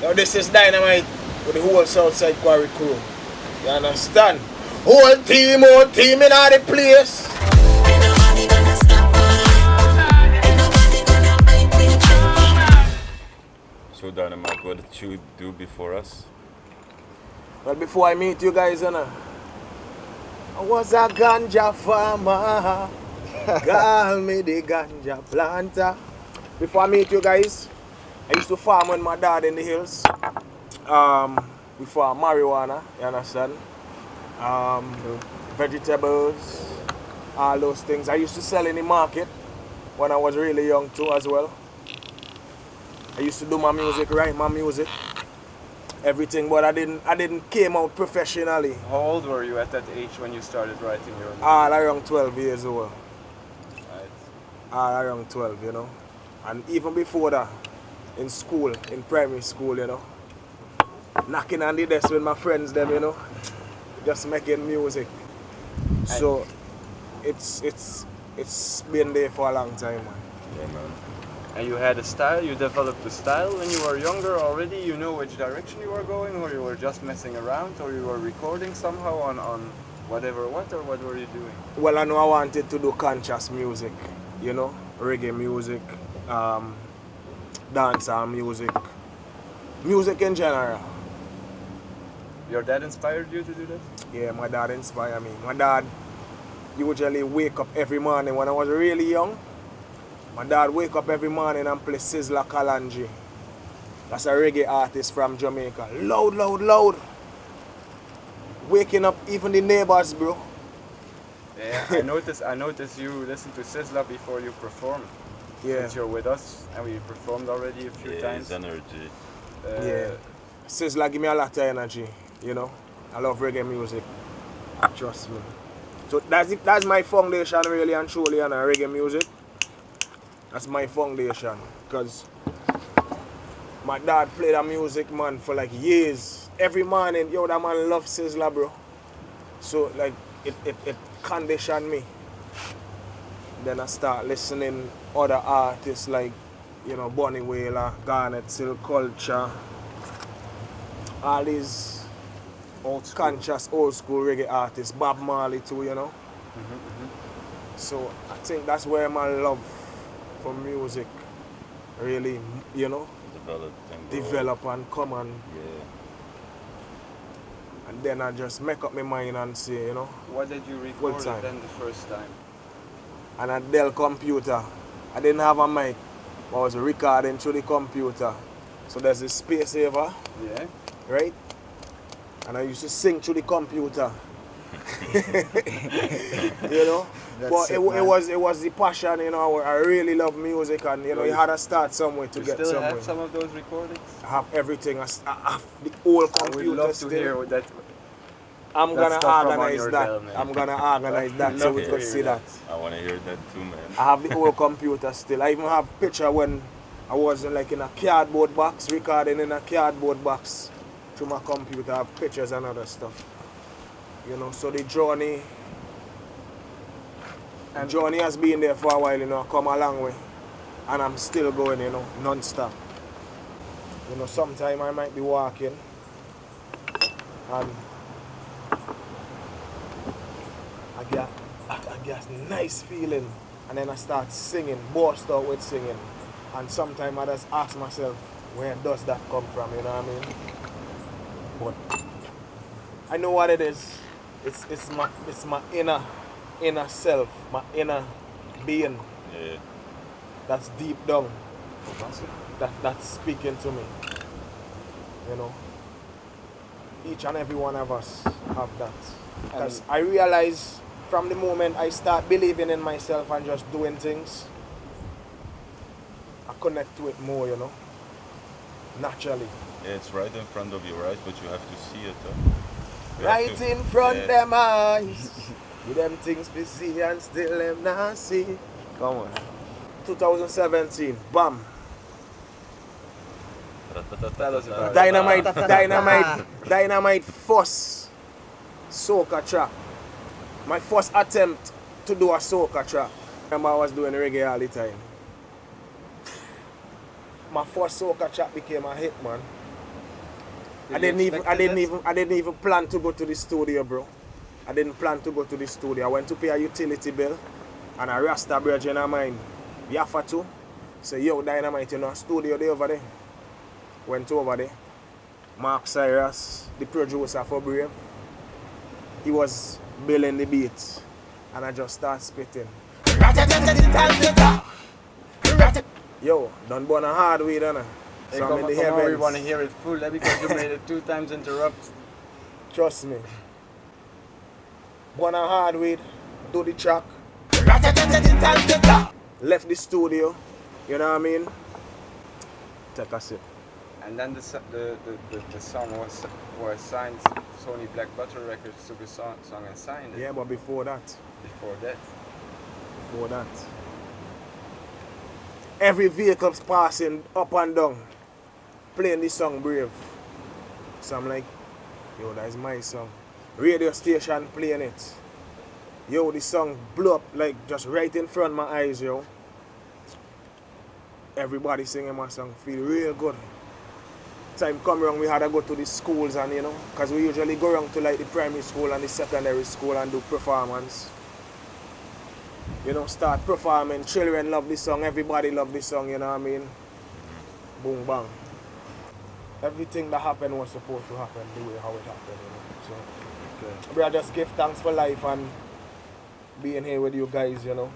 Now this is Dynamite with the whole Southside Quarry crew. You understand? Whole team in all the place. Ain't nobody gonna stop us. Ain't nobody gonna make me change. So Dynamite, what did you do before us? Well, before I meet you guys, I was a ganja farmer. Call me the ganja planter. Before I meet you guys, I used to farm with my dad in the hills. We farm marijuana, you understand? Vegetables, all those things. I used to sell in the market when I was really young too as well. I used to do my music, write my music, everything, but I didn't came out professionally. How old were you at that age when you started writing your music? All around 12 years old. Right. All around 12, you know. And even before that, in school, in primary school, you know. Knocking on the desk with my friends them, you know. Just making music. So it's been there for a long time, man. Yeah, man. And you had a style, you developed a style when you were younger already? You know which direction you were going, or you were just messing around, or you were recording somehow on whatever what, or what were you doing? Well, I know I wanted to do conscious music, you know, reggae music, dancehall music, music in general. Your dad inspired you to do that? Yeah, my dad inspired me. My dad usually wake up every morning when I was really young. My dad wake up every morning and play Sizzla Kalonji. That's a reggae artist from Jamaica. Loud, loud, loud. Waking up even the neighbors, bro. Yeah, I noticed you listen to Sizzla before you perform. Yeah. Since you're with us, and we performed already a few times. His energy. Yeah. Sizzla give me a lot of energy, you know. I love reggae music. Trust me. So that's my foundation really and truly, and reggae music. That's my foundation. Because my dad played that music, man, for like years. Every morning, yo, that man loves Sizzla, bro. So like it conditioned me. Then I start listening other artists like, you know, Bunny Wailer, Garnet, Silk Culture, all these conscious old school reggae artists, Bob Marley too, you know. So I think that's where my love for music really, you know, develop and come and and then I just make up my mind and say, you know. What did you record then the first time? On a Dell computer. I didn't have a mic. I was recording through the computer. So there's a space saver. Yeah. Right? And I used to sing through the computer. You know? But it was the passion, you know. I really love music, and you know, you had to start somewhere to get somewhere. You still have some of those recordings? I have everything. I have the whole computer. I would love still. to hear that. I'm gonna organize that. I'm gonna organize that so we could see that. I want to hear that too, man. I have the whole computer still. I even have a picture when I was in a cardboard box, recording in a cardboard box through my computer. I have pictures and other stuff. You know, so the journey has been there for a while, you know. I come a long way. And I'm still going, you know, non-stop. You know, sometime I might be walking and I get a nice feeling, and then I start singing, burst out with singing. And sometimes I just ask myself, where does that come from, you know what I mean? But I know what it is. It's my inner self, my inner being. Yeah. That's deep down. That's speaking to me. You know. Each and every one of us have that. Because I realize from the moment I start believing in myself and just doing things, I connect to it more, you know. Naturally. Yeah, it's right in front of your eyes, but you have to see it. Right in front them eyes. With them things we see and still them not see. Come on. 2017, bam. Dynamite first soca track. My first attempt to do a soca track. Remember I was doing reggae all the time. My first soca track became a hit, man. I didn't even plan to go to the studio, bro. I didn't plan to go to the studio. I went to pay a utility bill and a Rasta bridge in mine. Yafa too. Say, yo, Dynamite, you know, studio there over there. Went over there. Mark Cyrus, the producer for Brave, he was billing the beat. And I just start spitting. Yo, done burn a hard weed, innit? So I'm in the heavens. We want to hear it full because you made it 2 times interrupt. Trust me. Burn a hard weed, do the track. Left the studio, you know what I mean? Take a sip. And then the song was signed Sony Black Butter Records took a song and signed it. Yeah, but before that. Before that. Every vehicle's passing up and down, playing this song Brave. So I'm like, yo, that is my song. Radio station playing it. Yo, this song blew up like just right in front of my eyes, yo. Everybody singing my song, feel real good. Time come around, we had to go to the schools and you know, because we usually go around to like the primary school and the secondary school and do performance. You know, start performing, children love this song, everybody love this song, you know what I mean? Boom, bang. Everything that happened was supposed to happen the way how it happened, you know. So, okay. I just give thanks for life and being here with you guys, you know.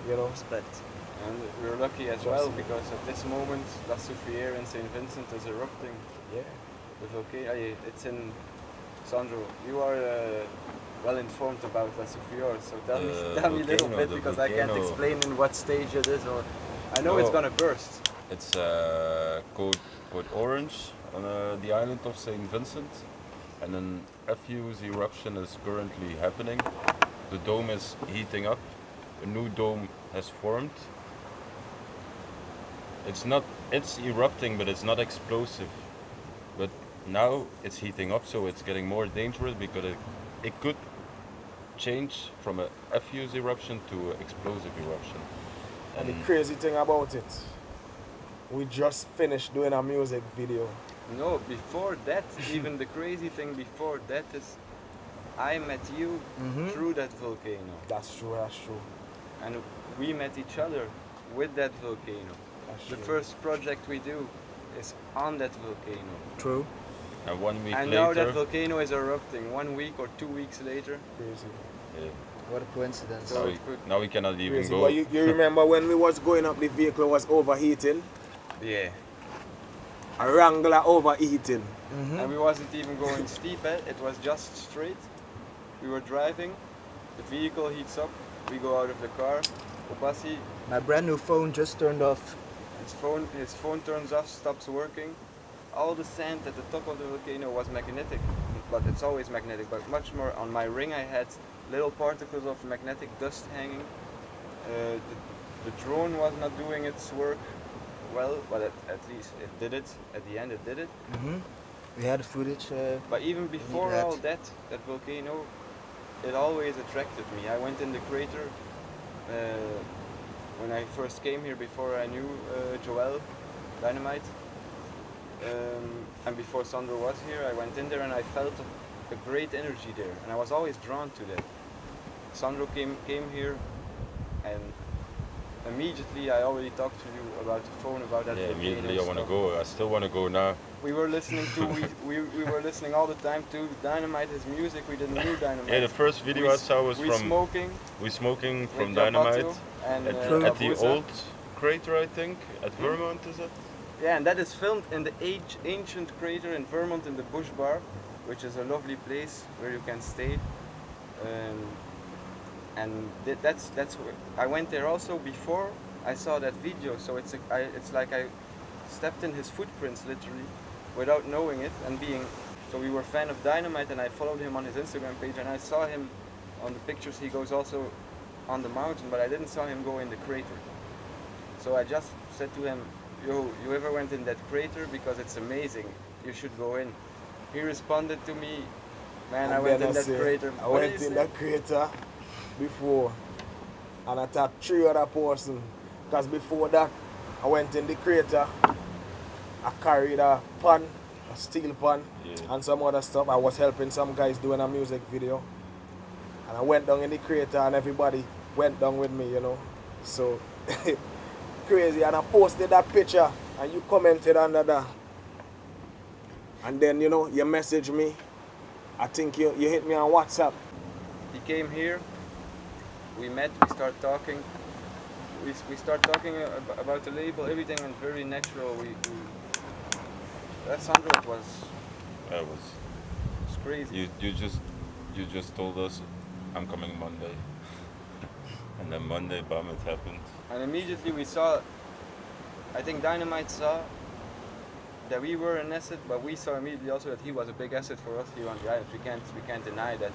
Respect. And we're lucky as well because at this moment La Soufrière in St. Vincent is erupting. Yeah. The volcano, it's in Sandro. You are well informed about La Soufrière, so tell me a little bit because I can't explain in what stage it is or I know it's gonna burst. It's code orange on the island of St. Vincent, and an effuse eruption is currently happening. The dome is heating up. A new dome has formed. It's erupting, but it's not explosive. But now it's heating up, so it's getting more dangerous because it could change from a effuse eruption to an explosive eruption. And the crazy thing about it, we just finished doing a music video. No, before that, even the crazy thing before that is I met you through that volcano. That's true. And we met each other with that volcano. The first project we do is on that volcano. True. And 1 week and later... now that volcano is erupting. 1 week or 2 weeks later. Crazy. Yeah. What a coincidence. So now we cannot even Crazy. go. But you remember when we was going up, the vehicle was overheating? Yeah. A Wrangler overheating. And we wasn't even going steep, it was just straight. We were driving, the vehicle heats up, we go out of the car, Obasi, My brand new phone just turned off. his phone turns off, stops working. All the sand at the top of the volcano was magnetic, but it's always magnetic, but much more. On my ring I had little particles of magnetic dust hanging. The drone was not doing its work well, but at least it did it. At the end it did it. We had footage. But even before that. all that volcano, it always attracted me. I went in the crater when I first came here, before I knew Joel, Dynamite. And before Sandro was here, I went in there and I felt a great energy there. And I was always drawn to that. Sandro came here and immediately I already talked to you about the phone, about that. Yeah, volcano immediately I want to stuff. go. I still want to go now. We were listening to we were listening all the time to Dynamite, his music. We didn't know Dynamite. Yeah, the first video I saw was from smoking from with Dynamite Jabato and, at the Abuza. old crater, I think, at Vermont, is it? Yeah, and that is filmed in the ancient crater in Vermont in the Bush Bar, which is a lovely place where you can stay. And that's where I went there also before I saw that video. So it's like I stepped in his footprints literally, without knowing it and being. So we were a fan of Dynamite, and I followed him on his Instagram page, and I saw him on the pictures. He goes also on the mountain, but I didn't saw him go in the crater. So I just said to him, "Yo, you ever went in that crater? Because it's amazing. You should go in." He responded to me, "Man, I went in that crater." I went in that crater before, and I tapped 3 other person. Because before that, I went in the crater. I carried a pan a steel pan Yeah. and some other stuff. I was helping some guys doing a music video. And I went down in the crater and everybody went down with me, you know. So crazy. And I posted that picture and you commented under that. And then, you know, you messaged me. I think you hit me on WhatsApp. He came here, we met, we start talking. We start talking about the label, everything went very natural. That Sandro, it was crazy. You just told us I'm coming Monday. And then Monday, bam, it happened. And immediately we saw, I think Dynamite saw that we were an asset, but we saw immediately also that he was a big asset for us here on the island. We can't deny that.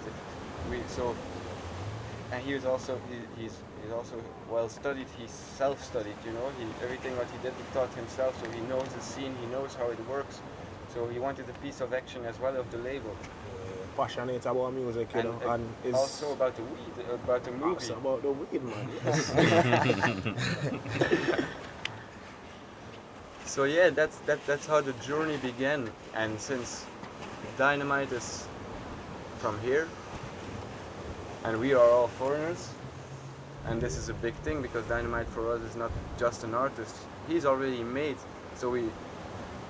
And he was also he's also well studied. He's self-studied, you know. Everything what he did, he taught himself. So he knows the scene. He knows how it works. So he wanted a piece of action as well of the label. Passionate about music, you know, and it's also about the weed, about the movie. also about the weed, man. Yes. So yeah, that's how the journey began. And since Dynamite is from here, and we are all foreigners, and this is a big thing because Dynamite for us is not just an artist. He's already made. So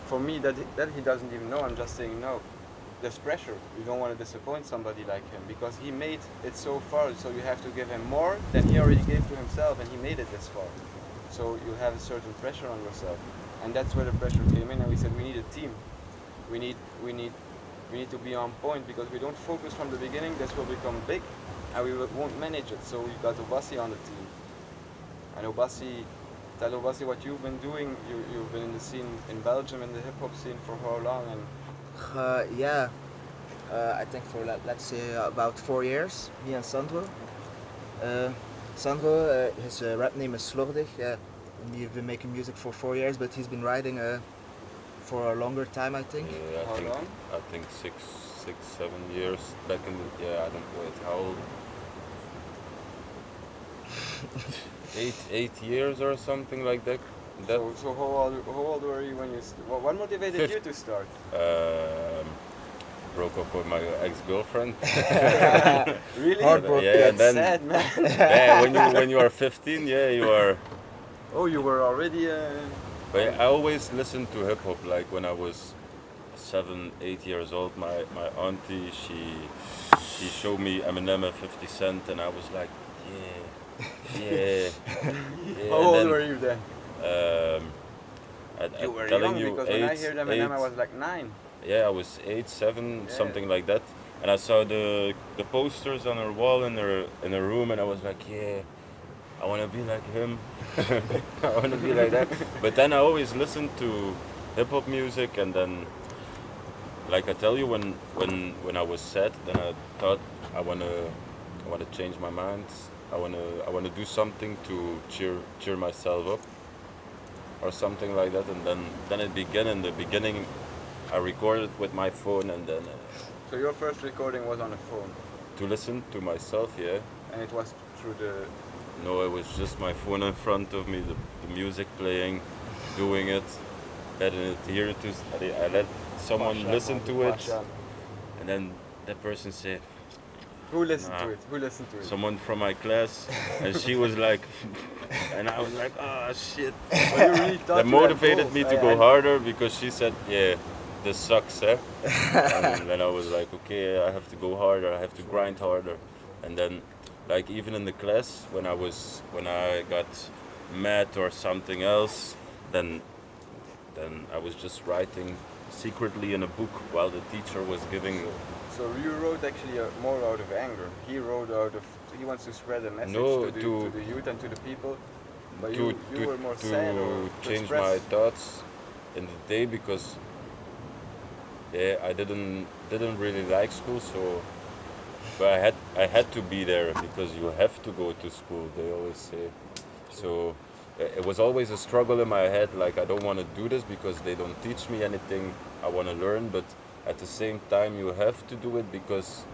for me, that he doesn't even know. I'm just saying no. There's pressure. You don't want to disappoint somebody like him because he made it so far. So you have to give him more than he already gave to himself, and he made it this far. So you have a certain pressure on yourself, and that's where the pressure came in. And we said we need a team. We need to be on point because we don't focus from the beginning. This will become big, and we won't manage it. So we got Obasi on the team. And Obasi, tell Obasi what you've been doing. You've been in the scene in Belgium, in the hip hop scene for how long? And I think for let's say about 4 years, me and Sandro. Sandro, his rap name is Slordig. We've been making music for 4 years, but he's been writing for a longer time, I think. Yeah, How long? I think 6, 7 years back in the I don't know how old. 8 years or something like that. So how old were you when you? What motivated you to start? Broke up with my ex-girlfriend. Really? Heartbroken. Yeah, and then Sad, man. yeah, when you are 15, yeah, you are. Oh, you were already. But I always listened to hip hop. Like when I was 7, 8 years old, my auntie she showed me Eminem and 50 Cent, and I was like, yeah. How old were you then? You were telling young you because when I 8, heard Eminem, I 8. was like 9. Yeah, I was 8, 7, Yeah. something like that. And I saw the posters on her wall in her room, and I was like, yeah, I want to be like him. I want to be like that. But then I always listened to hip hop music, and then, like I tell you, when I was sad, then I thought I wanna change my mind. I wanna do something to cheer myself up, or something like that. And then it began. In the beginning, I recorded with my phone, and then So your first recording was on a phone, to listen to myself, yeah. and it was through the. No, it was just my phone in front of me, the music playing, doing it, letting it hear it. I let someone listen to it, and then that person said, Who listened Nah. to it? Who listened to it? someone from my class, and she was like, and I was like, ah, shit. Well, you really thought That you had motivated goals. me to go harder because she said, yeah, this sucks, eh? And then I was like, okay, I have to go harder, I have to grind harder. And then, like even in the class, when I got mad or something else, then I was just writing secretly in a book while the teacher was giving. So you wrote actually more out of anger. He wrote out of. He wants to spread a message No, to to- the youth and to the people. But to you were more sad or to to change express. my thoughts in the day because I didn't really like school, so but I had to be there because you have to go to school, they always say. So it was always a struggle in my head, like I don't want to do this because they don't teach me anything I want to learn, but at the same time you have to do it because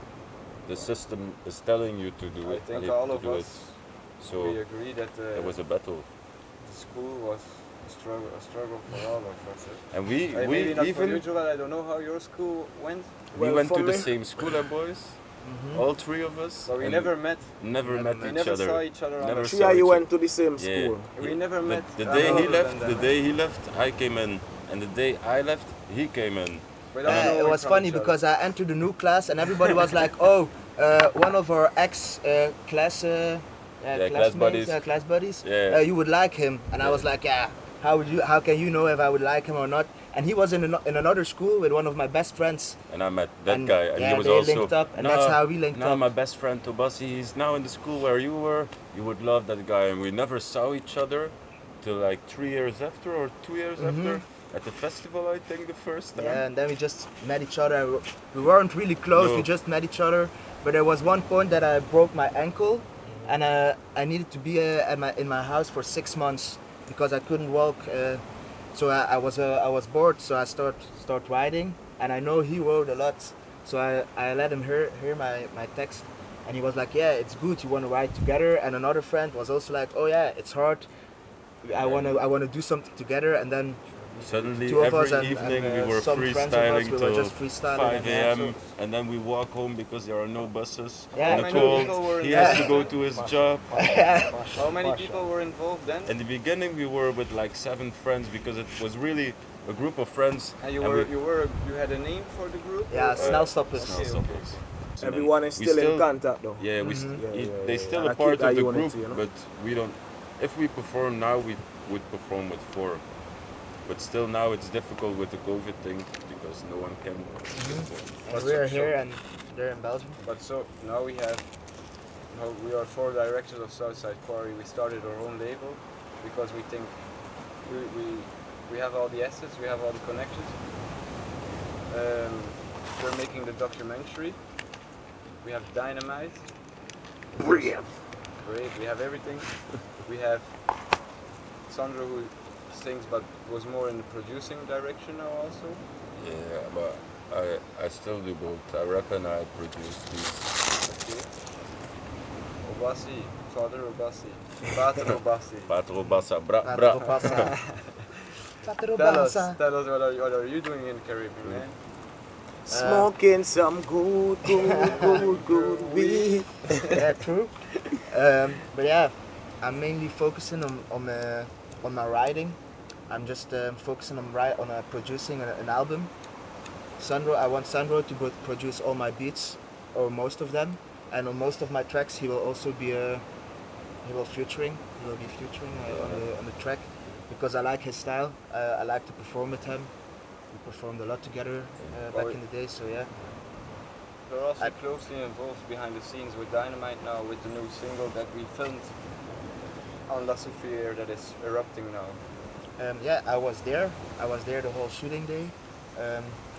the system is telling you to do I it. think to all do of it. us So we agree that it was a battle. the school was A struggle for all of us. And we Maybe not for you, even Joel. I don't know how your school went, we Well, went for to the me- same school, boys. All three of us. but we and never met. never met We each never other. saw each other on Never the saw Three of you each went to the same Yeah. school. We never met. The day he other left, than the that. day he left, I came in, and the day I left, he came in. Without It knowing was from funny each other. because I entered a new class and everybody was like, "Oh, one of our class buddies. class buddies. Yeah. You would like him." And I was Yeah. like, "Yeah, how can you know if I would like him or not?" And he was in another school with one of my best friends. And I met that And, guy, and yeah, he was they also. linked up, and that's how we linked now up. my best friend Tobasi, he's now in the school where you were. You would love that guy, and we never saw each other till like 3 years after or 2 years after at the festival. I think the first time. Yeah, and then we just met each other. We weren't really close. No. We just met each other. But there was one point that I broke my ankle, and I needed to be in my house for 6 months because I couldn't walk. So I was bored. So I start writing, and I know he wrote a lot. So I let him hear my text, and he was like, "Yeah, it's good. You want to write together." And another friend was also like, "Oh yeah, it's hard. I wanna do something together." And then Suddenly, two of every us and- evening and, we were some friends of us, freestyling we were till just freestyling 5 and a.m. and then we walk home because there are no buses. Yeah. In the How many cold, people were he in has that? to go to his job. How many people were involved then? In the beginning, we were with like 7 friends because it was really a group of friends. And you and had a name for the group? yeah, or- Snelstoppers. Snelstoppers. Everyone is We still in contact though. Yeah, we they still And a I keep part that of the unity, group, you know? but we don't. If we perform now, we would perform with 4. But still now it's difficult with the COVID thing because no one can. And we're here and they're in Belgium. But so now we are 4 directors of Southside Quarry. We started our own label because we think we have all the assets, we have all the connections. We're making the documentary. We have Dynamite. Brilliant. Great, we have everything. We have Sandro who sings but was more in the producing direction now also. Yeah, but I still do both. I rap and I produce these. Okay. Obasi, Father Obasi, Pater Obasi. Patro Bassa, bra bra. Tell us what are you doing in the Caribbean, man? Smoking some good weed. Yeah, true. But yeah, I'm mainly focusing on my writing. I'm just focusing on producing an album. I want Sandro to produce all my beats, or most of them, and on most of my tracks he will also be featuring on the track because I like his style. I like to perform with him. We performed a lot together back in the day, so yeah. We're also closely involved behind the scenes with Dynamite now, with the new single that we filmed on La Souffriere that is erupting now. Yeah, I was there. I was there the whole shooting day.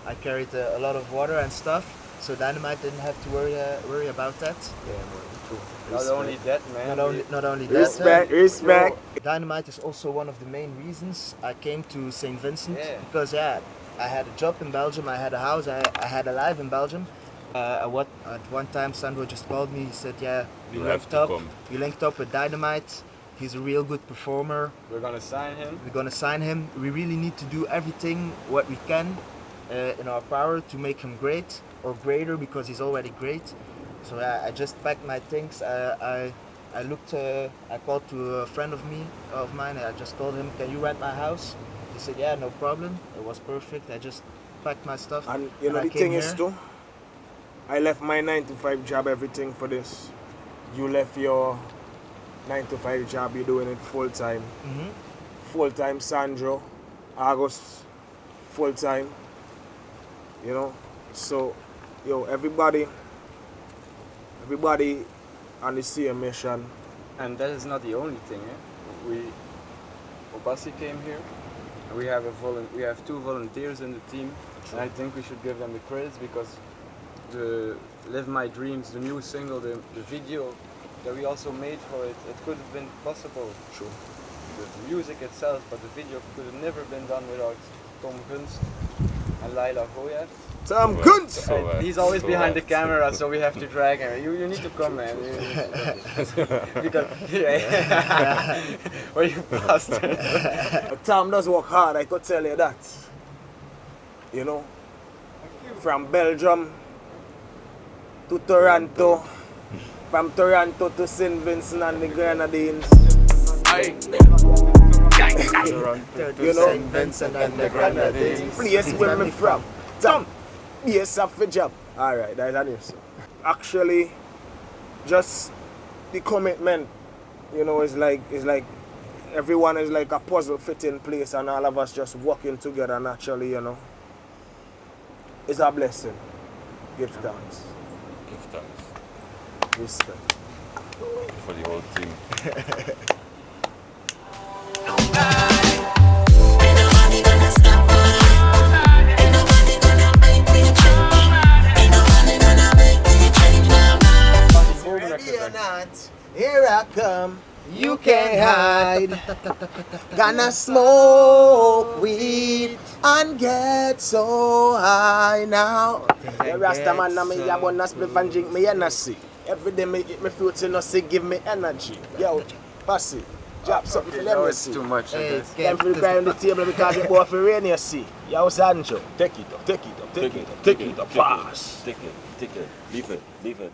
I carried a lot of water and stuff, so Dynamite didn't have to worry about that. Yeah, man, true. Not only that, man. Not only that. Respect. Dynamite is also one of the main reasons I came to St. Vincent Yeah. because I had a job in Belgium, I had a house, I had a life in Belgium. At one time Sandro just called me. He said, "Yeah, You have to come." We linked up with Dynamite. He's a real good performer. We're gonna sign him. We're gonna sign him. We really need to do everything what we can in our power to make him great or greater because he's already great." So I just packed my things. I called to a friend of mine. I just told him, "Can you rent my house?" He said, "Yeah, no problem." It was perfect. I just packed my stuff. And you know I the came thing is here. too, I left my 9 to 5 job, everything for this. You left your 9 to 5 job, you're doing it full time. Mhm. Full time Sandro, August, full time. You know, so everybody on the same mission. And that is not the only thing. Obasi came here. And we have we have 2 volunteers in the team, and I think we should give them the credits because the Live My Dreams, the new single, the video that we also made for it, it could have been possible. True. The music itself, but the video could have never been done without Tom Gunst and Laila Goya. Some guns. So, He's always so, behind the camera, so we have to drag him. You need to come, man. Because where you bastard. Tom does work hard, I could tell you that. You know, from Belgium to Toronto, from Toronto to St. Vincent and the Grenadines. You know, St. Vincent and the Grenadines. place where me from. Tom, yes, I for job. Alright, that's an issue. Actually, just the commitment, you know, is like everyone is like a puzzle fit in place and all of us just working together naturally, you know. It's a blessing. Give thanks. Give thanks Respect. for the whole team. Ain't nobody gonna stop us. Ain't nobody gonna make me change. Ain't nobody gonna make me change my mind. Ready or not, here I come. You can't hide. Gonna smoke weed and get so high now. Yeah, Rasta man, na me ya wanna split and drink me energy. Every day me eat me fruits and say give me energy. Yo, pass it. Drop something for them to It's see. too much. Hey, Them for the guy on the table because it boy for rain, you see. Yo, Sancho, take it up, take it up, take it up, take it up, fast. Take it, leave it.